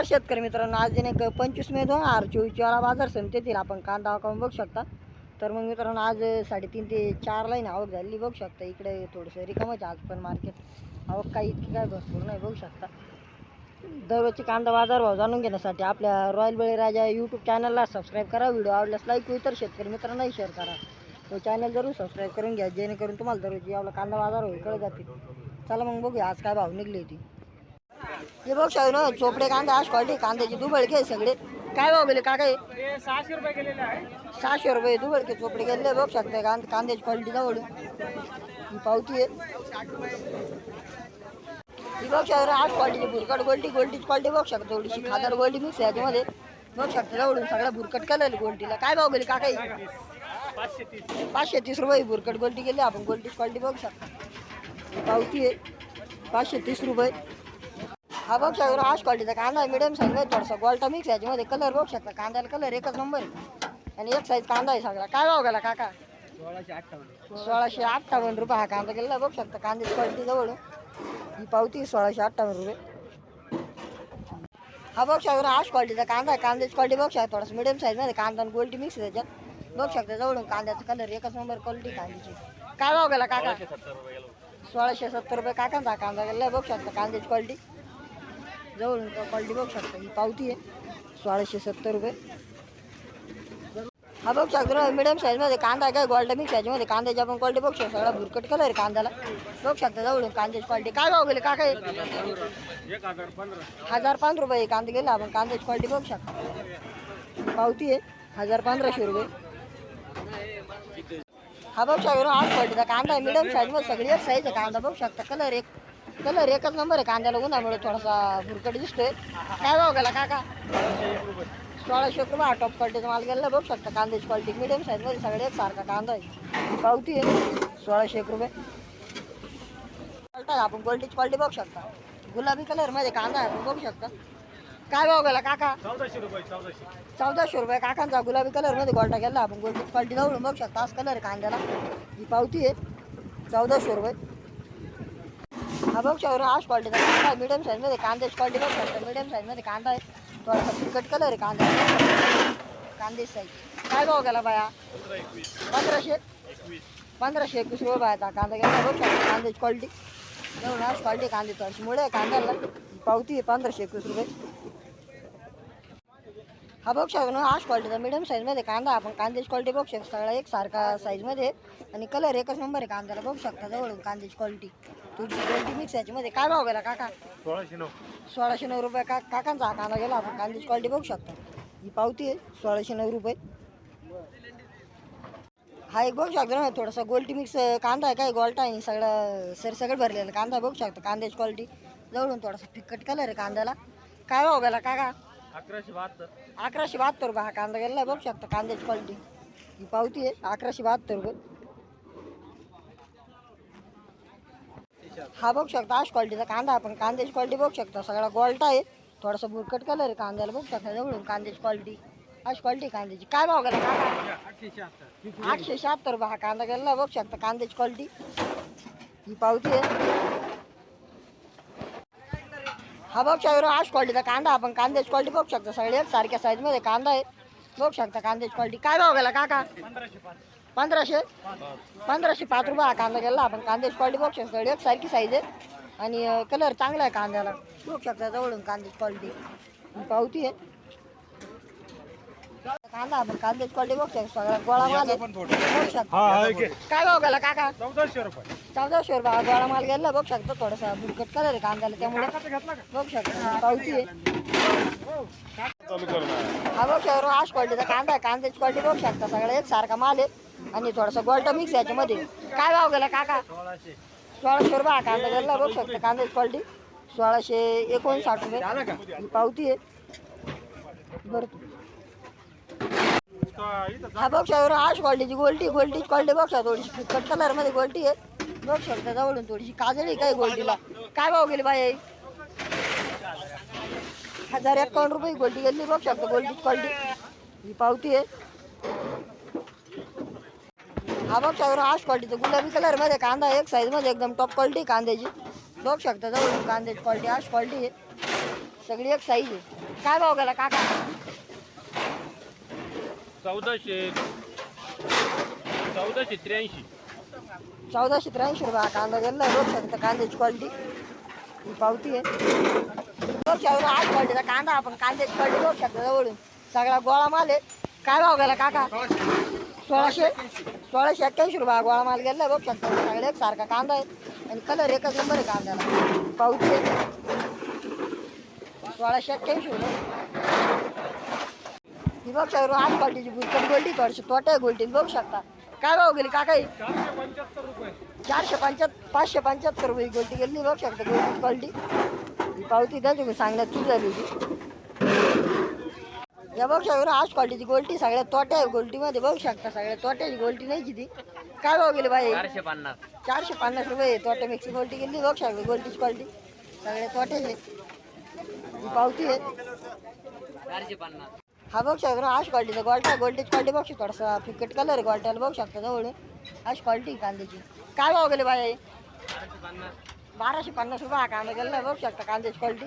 नमस्कार शेतकरी मित्रांनो, आज दिनांक 25 मे 2024 वाला बाजार समितीतील आपण कांदा अकाउंट बघू शकता. तर मग मित्रांनो आज 3.5 ते 4 लाईन आवक झाली बघू शकता. इकडे थोडंसं रिकामच आज पण मार्केट आवक काही इतकी काय भरपूर नाही बघू शकता. दररोजची कांदा बाजार भाव जाणून घेण्यासाठी आपल्या रॉयल बळीराजा यूट्यूब चॅनलला सबस्क्राईब करा. व्हिडिओ आवडल्यास लाईक व इतर शेतकरी मित्रांनाही शेअर करा. तो चॅनल जरूर सबस्क्राईब करून घ्या, जेणेकरून तुम्हाला दररोज आपला कांदा बाजार होईल कळत जातील. चला मग बघूया आज काय भाव निघली होती. हे बघ शाहू ना चोपडे कांदा आज क्वालिटी कांद्याची दुबळके सगळे काय भाव गेले का काय 600 रुपये गेलेले आहे. 600 रुपये दुबळके चोपडे गेले बघ शकता. कांद्याची क्वालिटी जवळ ही पावती आहे. ही बघ शाहू आज क्वालिटीची भुरकट गोल्डीची क्वालिटी बघ शकता. थोडीशी खादर गोल्डी मिक्स आहे याच्यामध्ये बघ शकता. जवळून सगळ्या भुरकट कलर गोल्डीला काय भाव गेले का काही 530 रुपये भुरकट गोल्डी गेली आपण. गोल्डीची क्वालिटी बघू शकता. पावती आहे 530 रुपये. हा बघ शकता आज क्वालिटीचा कांदा मिडियम साईज मध्ये थोडासा गोल्टा मिक्स याच्यामध्ये कलर बघू शकता. कांद्याला कलर एकच नंबर आहे आणि एक साईज कांदा आहे सगळा. काय भाव गेला काका 1658 रुपये हा कांदा गेला बघू शकता. कांद्याची क्वालिटी जवळ ही पावती 1658 रुपये. हा बघ शकता आज क्वालिटीचा कांदा आहे. कांद्याची क्वालिटी बघू शकता. थोडासा मिडियम साईज मध्ये कांदा आणि गोल्टी मिक्स आहे त्याच्यात बघू शकता. जवळून कांद्याचा कलर एकच नंबर क्वालिटी कांद्याची. काय भाव गेला काका 1670 रुपये काकांचा कांदा गेला बघू शकता. कांद्याची क्वालिटी जवळून क्वालिटी बघू शकता. ही पावती आहे 1670 रुपये. हा बघू शकता मिडियम साईजमध्ये कांदा काय गोल्डा मिक्स याच्यामध्ये कांद्याची आपण क्वालिटी बघू शकतो. सगळा भुरकट कलर आहे कांद्याला बघू शकता. जवळून कांद्याची क्वालिटी काय भाव गेले का काय 1005 रुपये कांदे गेले आपण. कांद्याची क्वालिटी बघू शकता. पावती आहे 1500 रुपये. हा बघू शकता आज क्वालिटीचा कांदा आहे. मिडियम साईजमध्ये सगळी एक साईज आहे कांदा बघू शकता. कलर एकच नंबर आहे कांद्याला. उन्हामुळे थोडासा भुरकट दिसतोय. काय भाव गेला काका 1600 रुपये हा टॉप क्वालिटीचा माल गेला बघू शकता. कांद्याची क्वालिटी मिडियम साईजमध्ये सगळे एक सारखा कांदा आहे. पावती आहे 1600 रुपये. आपण गोल्डीची क्वालिटी बघू शकता. गुलाबी कलरमध्ये कांदा आहे आपण बघू शकता. काय भाव गेला काका 1400 रुपये काकांचा गुलाबी कलरमध्ये गोल्डा गेला आपण. गोल्डीची क्वालिटी जवळून बघू शकता. आज कलर आहे कांद्याला. ही पावती आहे 1400 रुपये. हा बघ शकता आज क्वालिटीचा कांदा मिडियम साईजमध्ये कांद्याची क्वालिटी बघू शकता. मिडियम साईजमध्ये कांदा आहे. थोडासा फिकट कलर आहे कांदा. कांद्याची साईज काय भाव गेला बाया 1521 रुपये बाया कांदा गेला बघू शकता. कांद्याची क्वालिटी जवळ आज क्वालिटी कांदे थोडीशी मुळे कांद्याला. पावती आहे 1521 रुपये. हा बघू शकतो आज क्वालिटीचा मिडियम साईजमध्ये कांदा आपण. कांद्याची क्वालिटी बघू शकता. सगळा एक सारखा साईजमध्ये आणि कलर एकच नंबर आहे कांद्याला बघू शकता. जवळून कांद्याची क्वालिटी थोडीशी गोल्डी मिक्स याच्यामध्ये. काय भाव गेला काका 1609 रुपये काकांचा हा कांदा गेला आपण. कांद्याची क्वालिटी बघू शकता. ही पावती आहे 1609 रुपये. हा एक बघू शकता ना थोडासा गोल्डी मिक्स कांदा आहे. काय गोल्टा आहे सगळं सगळं भरलेला कांदा बघू शकता. कांद्याची क्वालिटी जवळून थोडासा फिकट कलर आहे कांद्याला. काय भाव गेला काका 1172 रुपये हा कांदा गेला बघू शकता. कांद्याची क्वालिटी ही पावती आहे 1172 रुपये. हा बघू शकता आज क्वालिटीचा कांदा आपण. कांद्याची क्वालिटी बघू शकता. सगळा गोल्टा आहे. थोडासा बुरकट कलर आहे कांद्याला बघू शकता. जवळून कांद्याची क्वालिटी आज क्वालिटी कांद्याची. काय भाव गेला काका 876 रुपये हा कांदा गेला बघू शकता. कांद्याची क्वालिटी ही पावती आहे. हा बघू शकता आज क्वालिटीचा कांदा आपण. कांद्याची क्वालिटी बघू शकता. सगळे एक सारख्या साईजमध्ये कांदा आहे बघू शकता. कांद्याची क्वालिटी काय भाव गेला काका 1505 रुपये हा कांदा गेला आपण. कांद्याची क्वालिटी बघू शकता. एक सारखी साईज आहे आणि कलर चांगला आहे कांद्याला बघू शकता. जवळून कांद्याची क्वालिटी पावती आहे. कांदा आपण कांद्याची क्वालिटी बघू शकता. सगळा गोळा माल आहे बघू शकता. काय भाव गेला काका 1400 रुपये हा गोळा माल गेला बघू शकता. थोडासा बुरकट कलर आहे कांद्याला त्यामुळे बघू शकता. पावती आहे. हा बघू शकता आज क्वालिटीचा कांदा आहे. कांद्याची क्वालिटी बघू शकता. सगळा एक सारखा माल आहे आणि थोडासा गोल्टा मिक्स याच्यामध्ये. काय भाव गेला काका 1600 रुपये हा कांदा गेला बघू शकता. कांद्याची क्वालिटी 1659 रुपये. पावती आहे बरं. हा बघू शकता आज क्वालिटीची गोल्डीची क्वालिटी बघू शकता. थोडीशी फिकट कलरमध्ये गोल्टी आहे बघू शकता. जवळून थोडीशी काजळी काय गोल्डीला. काय भाव गेली बाई 1051 रुपये गोल्डी गेली बघू शकता. गोल्डीची क्वालिटी ही पावती आहे. हा बघू शकता आज क्वालिटीचा गुलाबी कलरमध्ये कांदा एक साईजमध्ये एकदम टॉप क्वालिटी कांद्याची बघू शकता. जवळून कांद्याची क्वालिटी आज क्वालिटी आहे. सगळी एक साईज आहे. काय भाव गेला काका? 1483. 1483 रुपये कांदा गेला. बघ शकता कांद्याची क्वालिटी ही पावती आहे. बघ शकता आज क्वालिटीचा कांदा आपण कांद्याची क्वालिटी बघ शकता जवळून सगळा गोळा माल आहे. काय भाव गेला काका? 1681 रुपये गोळा माल गेला. बघ शकता सगळे एक सारखा कांदा आहे आणि कलर एकच नंबर आहे कांद्याला. पावती आहे 1681 रुपये. ही बघ शकता आज क्वालिटीची बुरकट गोल्टी थोडीशी तोट्या गोल्टी बघू शकता. काय भाव गेली काका? 475 रुपये. 575 रुपये गोल्टी गेली. बघ शकता गोल्टी क्वालिटी ही पावती त्यांची सांगण्यात चूक झाली होती. या बघ शकता आज क्वालिटीची गोल्टी सगळ्यात तोट्या गोल्टीमध्ये बघू शकता. सगळ्या तोट्याची गोल्टी नाही किती. काय भाव गेली बाई? 450 रुपये तोट्या मिक्सी गोल्टी गेली. बघ शकता गोल्टीची क्वालिटी सगळ्या तोट्याची पावती आहे 450. हा बघ शकता आज क्वालिटीचा गोल्टा गोल्टीची क्वालिटी बघ शकता. थोडासा फिकट कलर आहे गोल्ट्याला बघू शकता जवळ आज क्वालिटी कांद्याची. काय भाव गेले बाई? 1250 रुपये हा कांदा गेला. बघू शकता कांद्याची क्वालिटी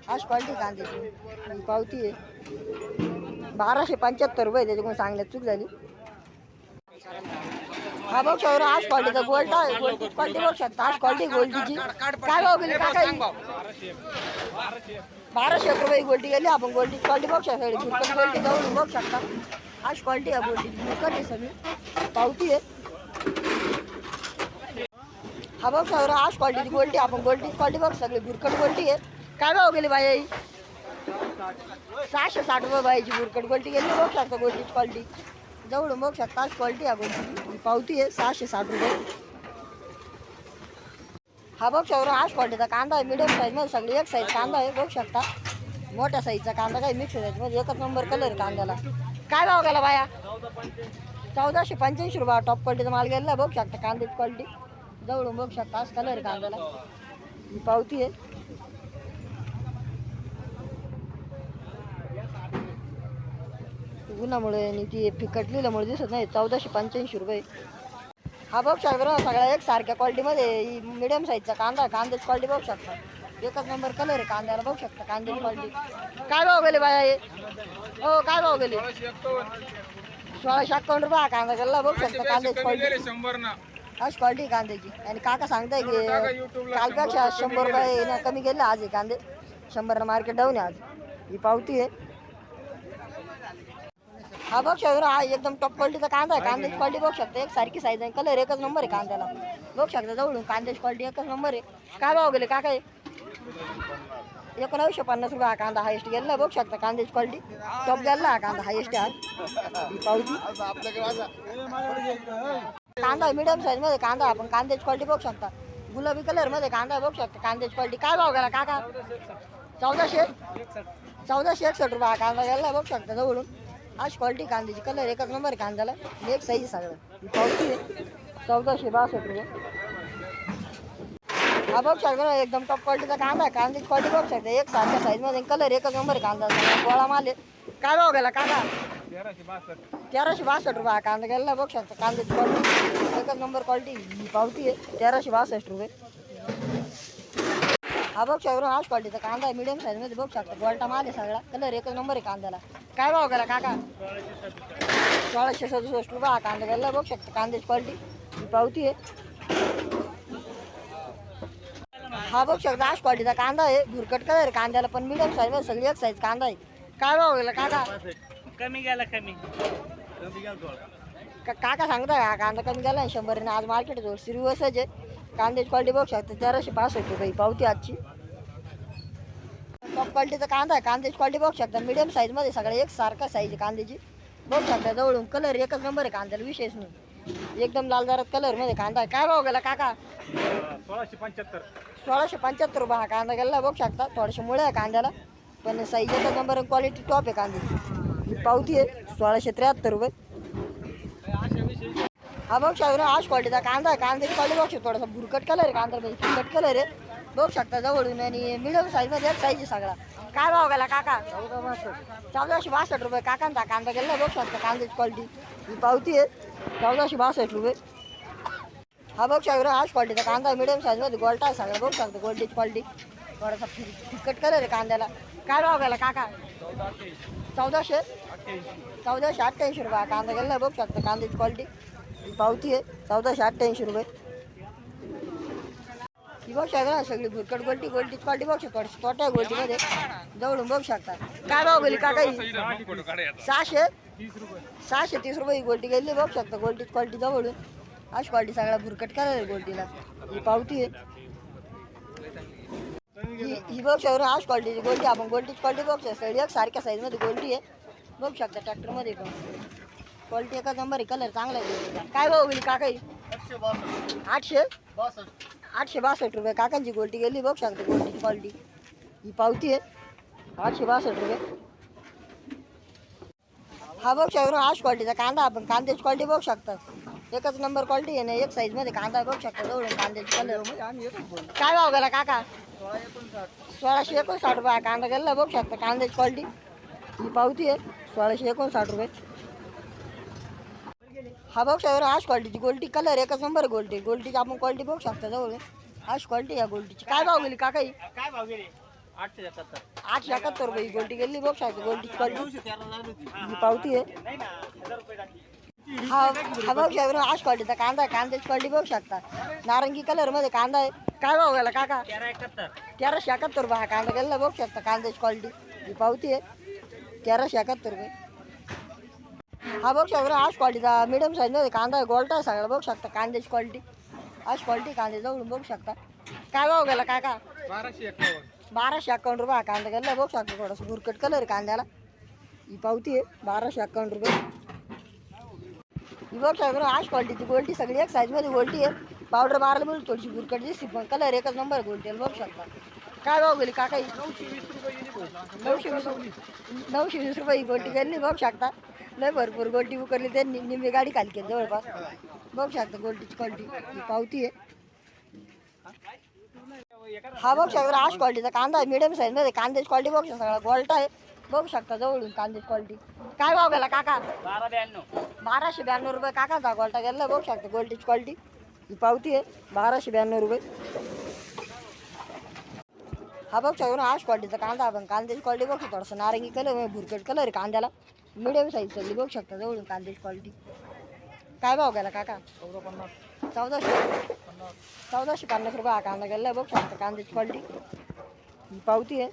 आज क्वालिटी कांद्याची पावती आहे 1275 रुपये. त्याच्याकडून सांगण्यात चूक झाली. हा बघ शकता आज क्वालिटीचा गोल्टा आहे. गोल्टीची क्वालिटी बघू शकता आज क्वालिटी गोल्टीची. काय भाव गेली काका? 1200 रुपये गोल्टी गेली. आपण गोल्टीची क्वालिटी बघू शकता. बुरकट गोल्टी जाऊन बघू शकता आज क्वालिटी आहे गोल्टीची. बुरकट आहे सगळी पावती आहे. हा बघ शकता आज क्वालिटीची गोल्टी आपण गोल्टीची क्वालिटी बघ सगळी बुरकट गोल्टी आहे. काय भाव गेली बाई? 660 रुपये बाईची बुरकट गोल्टी गेली. बघू शकता गोल्टीची क्वालिटी जवळून बघू शकता आज क्वालिटी आहे गोल्टीची पावती आहे 660 रुपये. हा बघ शकता आज क्वालिटीचा कांदा आहे. मीडियम साईजमध्ये सगळी एक साईज कांदा आहे. बघू शकता मोठ्या साईजचा कांदा काही मिक्स आहे त्याच्यामध्ये एकच नंबर कलर आहे कांद्याला. काय भाव गेला बाया? 1485 रुपये टॉप क्वालिटीचा माल गेला. बघू शकता कांद्याची क्वालिटी जवळून बघू शकता आज कलर आहे कांद्याला ही पावती आहे. उन्हामुळे आणि ती फिकटलेल्यामुळे दिसत नाही. 1485 रुपये. हा बघू शकता सगळ्या एक सारख्या क्वालिटीमध्ये मिडियम साईजचा कांदा कांद्याची क्वालिटी बघू शकता एकच नंबर कलर आहे कांद्याला. बघू शकता कांद्याची क्वालिटी. काय भाव गेले बाया हे? हो काय भाव गेले? 1651 रुपये कांदा गेला. बघू शकता कांद्याची क्वालिटी आज क्वालिटी कांद्याची. आणि काका सांगताय की कालपेक्षा 100 रुपये कमी गेले आज हे कांदे. 100 मार्केट डाऊन आहे आज ही पावती आहे. हा बघ शकता हा एकदम टॉप क्वालिटीचा कांदा आहे. कांद्याची क्वालिटी बघू शकता एक सारखी साईज आहे. कलर एकच नंबर आहे कांद्याला. बघू शकता जवळून कांद्याची क्वालिटी एकच नंबर आहे. काय भाव गेले काका? 1950 रुपये हा कांदा हायेस्ट गेला. बघू शकता कांद्याची क्वालिटी टॉप गेला हा कांदा हायेस्ट आहे ही पावती. कांदा मिडियम साईजमध्ये कांदा आपण कांद्याची क्वालिटी बघू शकता गुलाबी कलरमध्ये कांदा बघू शकता कांद्याची क्वालिटी. काय भाव गेला काका? 1461 रुपये हा कांदा गेला. बघू शकता जवळून आज क्वालिटी कांद्याची कलर एकच नंबर कांद्याला एक साईज सगळं ही पावती आहे 1462 रुपये. हा बघू शकता एकदम टॉप क्वालिटीचा कांदा आहे. कांद्याची क्वालिटी बघू शकता एक सारख्या साईजमध्ये कलर एकच नंबर कांदा गोळा माल आहे. काय भाव गेला काका? 1362 रुपये हा कांदा गेला. बघू शकता कांद्याची क्वालिटी एकच नंबर क्वालिटी ही पावती आहे 1362 रुपये. हा बघ शकता आज क्वालिटीचा कांदा आहे मिडियम साईजमध्ये बघू शकता गोल्टा माल आहे सगळा कलर एकच नंबर आहे कांद्याला. काय भाव गेला काका? 1667 रुपये हा कांदा गेला. बघू शकता कांद्याची क्वालिटी ही पावती आहे. हा बघू शकता आज क्वालिटीचा कांदा आहे भुरकट कलर कांद्याला पण मिडियम साईजमध्ये सगळी एक साईज कांदा आहे. काय भाव गेला काका? कमी गेला कमी. काका सांगताय हा कांदा कमी गेला 100 आज मार्केट जोर सिरिवसच आहे. कांद्याची क्वालिटी बघू शकता 1362 रुपये पावती आजची. टॉप क्वालिटीचा कांदा आहे. कांद्याची क्वालिटी बघू शकता मिडियम साईजमध्ये सगळं एक सारखा साईज आहे कांद्याची. बघू शकता जवळून कलर एकच नंबर आहे कांद्याला विशेष नाही एकदम लाल दारात कलरमध्ये कांदा आहे. काय भाव गेला काका? 1675 रुपये हा कांदा गेला. बघू शकता थोडेसे मुळे आहे कांद्याला पण साईज एकच नंबर क्वालिटी टॉप आहे कांद्याची ही पावती आहे 1673 रुपये. हा बघू शकता आज क्वालिटीचा कांदा आहे. कांद्याची क्वालिटी बघू शकता थोडासा भुरकट कलर आहे कांद्यामध्ये फिकट कलर आहे बघू शकता जवळून आणि मिडियम साईजमध्ये एक साईज आहे सगळा. काय भाव गेला काका? 1462 रुपये काकांचा कांदा गेला. बघू शकता कांद्याची क्वालिटी ही पावती आहे 1462 रुपये. हा बघू शकता आज क्वालिटीचा कांदा मिडियम साईजमध्ये गोल्टा आहे सगळा बघू शकता गोल्टीची क्वालिटी थोडासा फिकट कलर आहे कांद्याला. काय भाव गेला काका? 1400 1488 रुपये कांदा गेला बघू शकता. कांद्याची क्वालिटी ही पावती आहे 1488 रुपये. ही बघू शकता सगळी भुरकट गोल्टी क्वालिटी बघू शकता. थोडीशी तोट्या गोल्टीमध्ये जवळून बघू शकता. काय भाव गेली काका ही? 630 रुपये ही गोल्टी गेली बघू शकता. गोल्टीची क्वालिटी जवळून अशी क्वालिटी सगळ्या भुरकट कलर आहे गोल्टीला. ही पावती आहे. ही बघू शकता आज क्वालिटीची गोल्टी. आपण गोल्टीची क्वालिटी बघू शकता. एक सारख्या साईजमध्ये गोल्टी आहे बघू शकता. ट्रॅक्टरमध्ये पण क्वालिटी एका नंबर आहे. कलर चांगला आहे गोल्टीचा. काय भाव गेली काका ही? 862 रुपये काकांची गोल्टी गेली बघू शकता. गोल्टीची क्वालिटी ही पावती आहे 862 रुपये. हा बघू शकता आज क्वालिटीचा कांदा. आपण कांद्याची क्वालिटी बघू शकता. एकच नंबर क्वालिटी आहे ना. एक साईजमध्ये कांदा बघू शकता जवळून. कांद्याची कलर काय भाव गेला काका? 1659 रुपये कांदा गेला बघू शकता. कांद्याची क्वालिटी ही पावती आहे 1659 रुपये. हा बघू शकता आज क्वालिटीची गोल्टी. कलर एकच नंबर गोल्टीची आपण क्वालिटी बघू शकता जवळ. आज क्वालिटी या गोल्टीची. काय भाव गेली काका ही? काय भाव गेले? 871. 871 रुपये ही गोल्टी गेली बघू शकता. गोल्टीची क्वालिटी ही पावती आहे. हा बघू शकता आज क्वालिटीचा कांदा. कांद्याची क्वालिटी बघू शकता. नारंगी कलर मध्ये कांदा आहे. काय भाव गेला काका? 1371 रुपये हा कांदा गेला बघू शकता. कांद्याची क्वालिटी ही पावती आहे 1371 रुपये. हा बघू शकता आज क्वालिटीचा मिडियम साईजमध्ये कांदा आहे. गोल्टा आहे सगळा बघू शकता. कांद्याची क्वालिटी आज क्वालिटी कांदे जवळून बघू शकता. काय भाव गेला काका? 1251 रुपये हा कांदा गेला बघू शकता. थोडासा भुरकट कलर कांद्याला ही पावती आहे 1251 रुपये. ही बघू शकता आज क्वालिटीची गोल्टी सगळी एक साईजमध्ये गोल्टी आहे. पावडर मारला मिळून थोडीशी भुरकट दिसते पण कलर एकच नंबर गोल्टी बघू शकता. काय भाव गेली काका ही? 920 रुपये ही गोल्टी गेली बघू शकता. लय भरपूर गोल्टी उकरली त्यांनी. निम्मी गाडी खाली केली जवळपास बघू शकता. गोल्टीची क्वालिटी ही पावती आहे. हा बघू शकता आज क्वालिटीचा कांदा आहे मिडियम साईजमध्ये. कांद्याची क्वालिटी बघू शकता. सगळा गोल्टा आहे बघू शकता जवळून. कांद्याची क्वालिटी काय भाव गेला काका? 1292 रुपये काकाचा गोल्टा गेला बघू शकता. गोल्टीची क्वालिटी ही पावती आहे 1292 रुपये. हा बघू शकता आज क्वालिटीचा कांदा. आपण कांद्याची क्वालिटी बघू शकतो. थोडासा नारंगी कलर भुरकट कलर आहे कांद्याला. मिडियम साईज सगळी बघू शकता जवळून कांद्याची क्वालिटी. काय भाव गेला काका? 1450 रुपये हा कांदा गेला बघू शकता. कांद्याची क्वालिटी ही पावती आहे.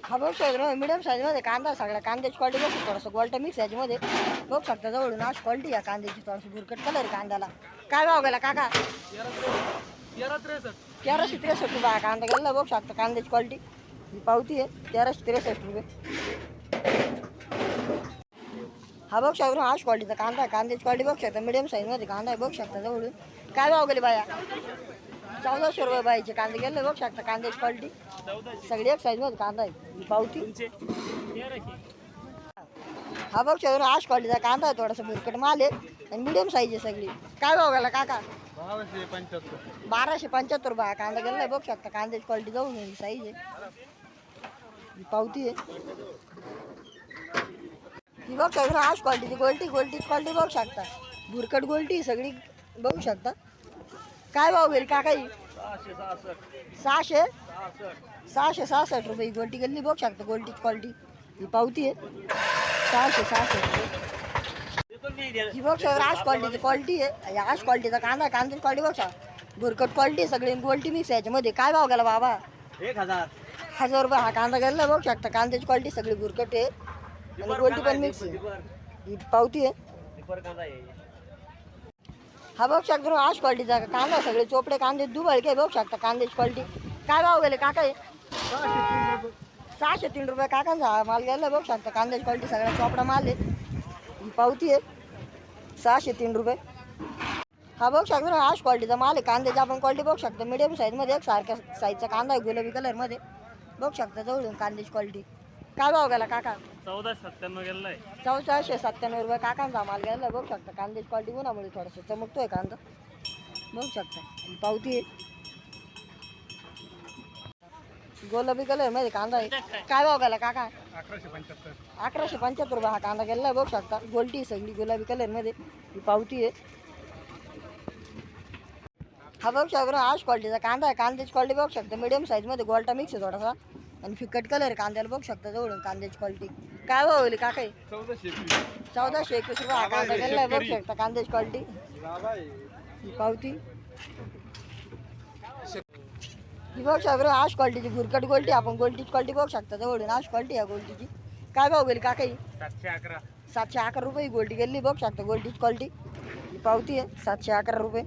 हा बघू शकता मिडियम साईजमध्ये कांदा सगळा. कांद्याची क्वालिटी बघू शकतो. थोडंसं गोल्टा मिक्स याच्यामध्ये बघू शकता जवळून आज क्वालिटी या कांद्याची. थोडंसं भुरकट कलर कांद्याला. काय भाव गेला काका? 1363 रुपये हा कांदा गेला बघू शकता. कांद्याची क्वालिटी ही पावती आहे 1363 रुपये. हा बघू शकता आज क्वालिटीचा कांदा. कांद्याची क्वालिटी बघू शकता. मिडियम साईजमध्ये कांदा आहे बघू शकता जवळून. काय भाव गेले बाया? 1400 रुपये बाईचे कांदे गेले बघू शकता. कांद्याची क्वालिटी सगळी एक साईजमध्ये कांदा आहे ही पावती. हा बघू शकता आज क्वालिटीचा कांदा आहे. थोडासा भुरकट माल आहे आणि मिडियम साईज आहे सगळी. काय भाव गेला काका? 1275 रुपये हा कांदा गेला बघू शकता. कांद्याची क्वालिटी जाऊन ही साईज आहे ही पावती आहे. ही बघू शकता आज क्वालिटीची गोल्टीची क्वालिटी बघू शकता. भुरकट गोल्टी सगळी बघू शकता. काय भाव गेली काका ही? 666 रुपये ही गोल्टी गेली बघू शकता. गोल्टीची क्वालिटी ही पावती आहे 666 रुपये. ही बघू शकता आज क्वालिटीची क्वालिटी आहे. आज क्वालिटीचा कांदा. कांद्याची क्वालिटी बघू शकता. भुरकट क्वालिटी सगळी गोल्टी मिक्स याच्यामध्ये. काय भाव गेला बाबा? 1000 रुपये हा कांदा गेला बघू शकता. कांद्याची क्वालिटी सगळी भुरकट आहे आणि गोल्टी पण मिक्स आहे ही पावती आहे. हा बघू शकता आज क्वालिटीचा कांदा. सगळे चोपडे कांदे दुबळके बघू शकता. कांद्याची क्वालिटी काय भाव गेले काका? 603 रुपये काकांचा हा माल गेला बघू शकता. कांद्याची क्वालिटी सगळा चोपडा माल आहे ही पावती आहे 603 रुपये. हा बघू शकता आज क्वालिटीचा माल आहे. कांद्याची आपण क्वालिटी बघू शकता. मिडियम साईजमध्ये एक सारख्या साईजचा कांदा आहे गुलाबी कलरमध्ये बघू शकता जवळून. कांद्याची क्वालिटी काय भाव गेला काका? 1497 गेलाय. 1497 रुपये काकांचा माल गेला बघू शकता. कांद्याची क्वालिटी उन्हामुळे थोडंसं चमकतोय कांदा बघू शकता ही पावती आहे. गुलाबी कलर मध्ये कांदा आहे. काय भाव गेला काका? 1175 रुपये हा कांदा गेला बघू शकता. गोल्टी सगळी गुलाबी कलर मध्ये ही पावती आहे. हा बघू शकता आज क्वालिटीचा कांदा आहे. कांद्याची क्वालिटी बघू शकता मीडियम साईजमध्ये गोल्टा मिक्स आहे थोडासा आणि फिकट कलर आहे कांद्याला बघू शकता जवळून कांद्याची क्वालिटी. काय भाव होईल काका? 1421 रुपये हा कांदा गेलेला आहे बघू शकता कांद्याची क्वालिटी पावती. ही बघू शकता आज क्वालिटीची भुरकट गोल्टी आपण गोल्टीची क्वालिटी बघू शकता जवळून आज क्वालिटी आहे गोल्टीची. काय भाव गेली काका? 711. 711 रुपये गोल्टी गेली बघू शकता गोल्टीची क्वालिटी. ही पावती आहे 711 रुपये.